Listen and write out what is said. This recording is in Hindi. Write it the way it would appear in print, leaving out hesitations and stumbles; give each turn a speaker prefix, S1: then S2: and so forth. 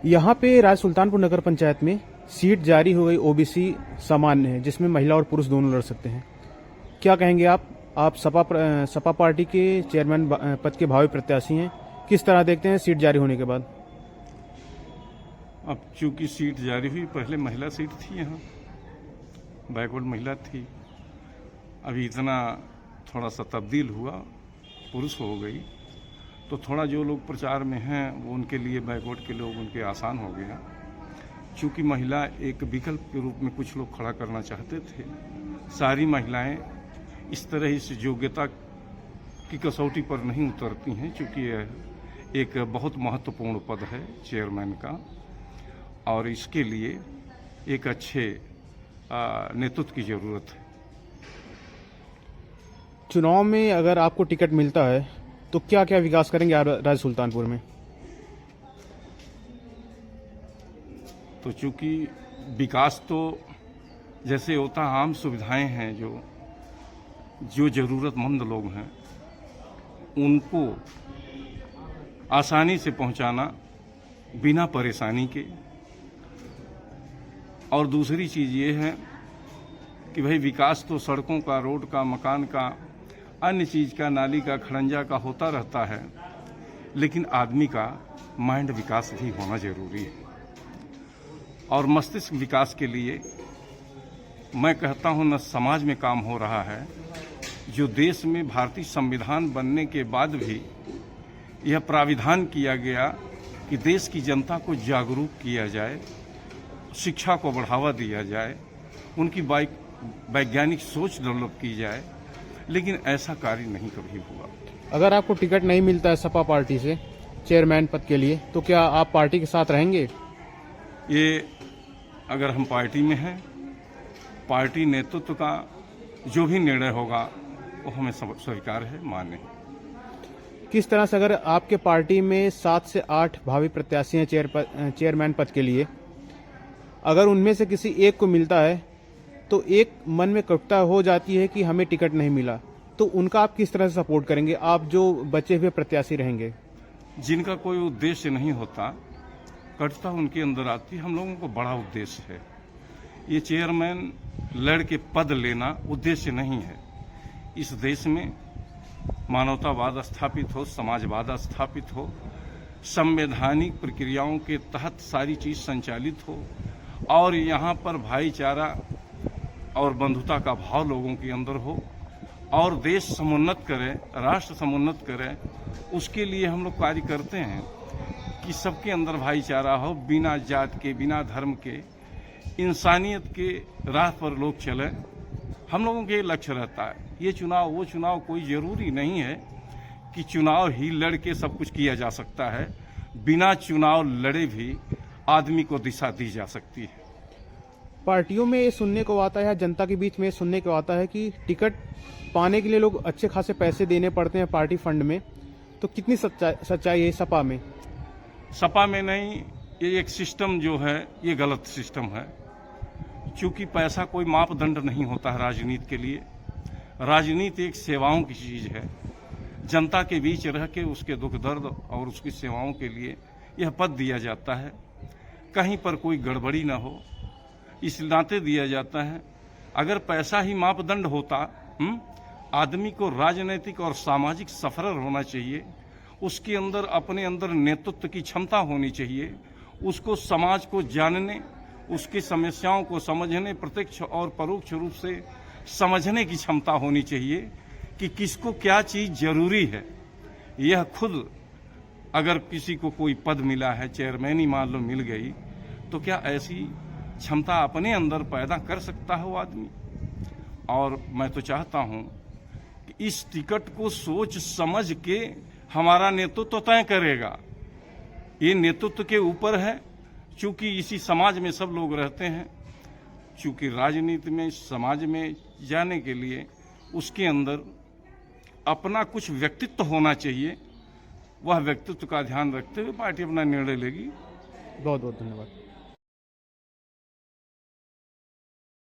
S1: यहाँ पे राज सुल्तानपुर नगर पंचायत में सीट जारी हो गई ओबीसी सामान्य है, जिसमें महिला और पुरुष दोनों लड़ सकते हैं। क्या कहेंगे आप सपा पार्टी के चेयरमैन पद के भावी प्रत्याशी हैं। किस तरह देखते हैं सीट जारी होने के बाद?
S2: अब चूंकि सीट जारी हुई, पहले महिला सीट थी, यहाँ बैकवर्ड महिला थी, अभी इतना थोड़ा सा तब्दील हुआ, पुरुष हो गई, तो थोड़ा जो लोग प्रचार में हैं वो उनके लिए, बैकवर्ड के लोग उनके आसान हो गया। चूंकि महिला एक विकल्प के रूप में कुछ लोग खड़ा करना चाहते थे, सारी महिलाएं इस तरह इस योग्यता की कसौटी पर नहीं उतरती हैं, चूंकि यह एक बहुत महत्वपूर्ण पद है चेयरमैन का, और इसके लिए एक अच्छे नेतृत्व की जरूरत है।
S1: चुनाव में अगर आपको टिकट मिलता है तो क्या क्या विकास करेंगे आप राज सुल्तानपुर में?
S2: तो चूंकि विकास तो जैसे होता, आम सुविधाएं हैं, जो जरूरतमंद लोग हैं उनको आसानी से पहुंचाना बिना परेशानी के। और दूसरी चीज ये है कि भाई विकास तो सड़कों का, रोड का, मकान का, अन्य चीज का, नाली का, खड़ंजा का होता रहता है, लेकिन आदमी का माइंड विकास भी होना जरूरी है। और मस्तिष्क विकास के लिए मैं कहता हूं, न समाज में काम हो रहा है, जो देश में भारतीय संविधान बनने के बाद भी यह प्राविधान किया गया कि देश की जनता को जागरूक किया जाए, शिक्षा को बढ़ावा दिया जाए, उनकी वैज्ञानिक सोच डेवलप की जाए, लेकिन ऐसा कार्य नहीं कभी हुआ।
S1: अगर आपको टिकट नहीं मिलता है सपा पार्टी से चेयरमैन पद के लिए, तो क्या आप पार्टी के साथ रहेंगे?
S2: ये अगर हम पार्टी में हैं, पार्टी नेतृत्व का जो भी निर्णय होगा वो हमें स्वीकार है, मान्य है।
S1: किस तरह से, अगर आपके पार्टी में 7 से 8 भावी प्रत्याशी हैं चेयरमैन पद के लिए, अगर उनमें से किसी एक को मिलता है तो एक मन में कटुता हो जाती है कि हमें टिकट नहीं मिला, तो उनका आप किस तरह से सपोर्ट करेंगे, आप जो बचे हुए प्रत्याशी रहेंगे?
S2: जिनका कोई उद्देश्य नहीं होता, कटुता उनके अंदर आती है। हम लोगों को बड़ा उद्देश्य है। ये चेयरमैन लड़ के पद लेना उद्देश्य नहीं है। इस देश में मानवतावाद स्थापित हो, समाजवाद स्थापित हो, संवैधानिक प्रक्रियाओं के तहत सारी चीज संचालित हो, और यहाँ पर भाईचारा और बंधुता का भाव लोगों के अंदर हो, और देश समुन्नत करे, राष्ट्र समुन्नत करे, उसके लिए हम लोग कार्य करते हैं कि सबके अंदर भाईचारा हो, बिना जात के, बिना धर्म के, इंसानियत के राह पर लोग चलें। हम लोगों के लक्ष्य रहता है। ये चुनाव वो चुनाव कोई जरूरी नहीं है कि चुनाव ही लड़ के सब कुछ किया जा सकता है। बिना चुनाव लड़े भी आदमी को दिशा दी जा सकती है।
S1: पार्टियों में ये सुनने को आता है, जनता के बीच में ये सुनने को आता है कि टिकट पाने के लिए लोग अच्छे खासे पैसे देने पड़ते हैं पार्टी फंड में, तो कितनी सच्चाई है सपा में?
S2: सपा में नहीं, ये एक सिस्टम जो है ये गलत सिस्टम है। चूंकि पैसा कोई मापदंड नहीं होता है राजनीति के लिए। राजनीति एक सेवाओं की चीज है। जनता के बीच रह के उसके दुख दर्द और उसकी सेवाओं के लिए यह पद दिया जाता है। कहीं पर कोई गड़बड़ी ना हो, इस नाते दिया जाता है। अगर पैसा ही मापदंड होता, आदमी को राजनीतिक और सामाजिक सफर होना चाहिए, उसके अंदर अपने अंदर नेतृत्व की क्षमता होनी चाहिए, उसको समाज को जानने, उसकी समस्याओं को समझने, प्रत्यक्ष और परोक्ष रूप से समझने की क्षमता होनी चाहिए कि किसको क्या चीज जरूरी है। यह खुद अगर किसी को कोई पद मिला है, चेयरमैन ही मान लो मिल गई, तो क्या ऐसी क्षमता अपने अंदर पैदा कर सकता है वो आदमी? और मैं तो चाहता हूं कि इस टिकट को सोच समझ के हमारा नेतृत्व तय करेगा। ये नेतृत्व के ऊपर है। चूंकि इसी समाज में सब लोग रहते हैं, चूंकि राजनीति में, समाज में जाने के लिए उसके अंदर अपना कुछ व्यक्तित्व होना चाहिए। वह व्यक्तित्व का ध्यान रखते हुए पार्टी अपना निर्णय लेगी।
S1: बहुत बहुत धन्यवाद।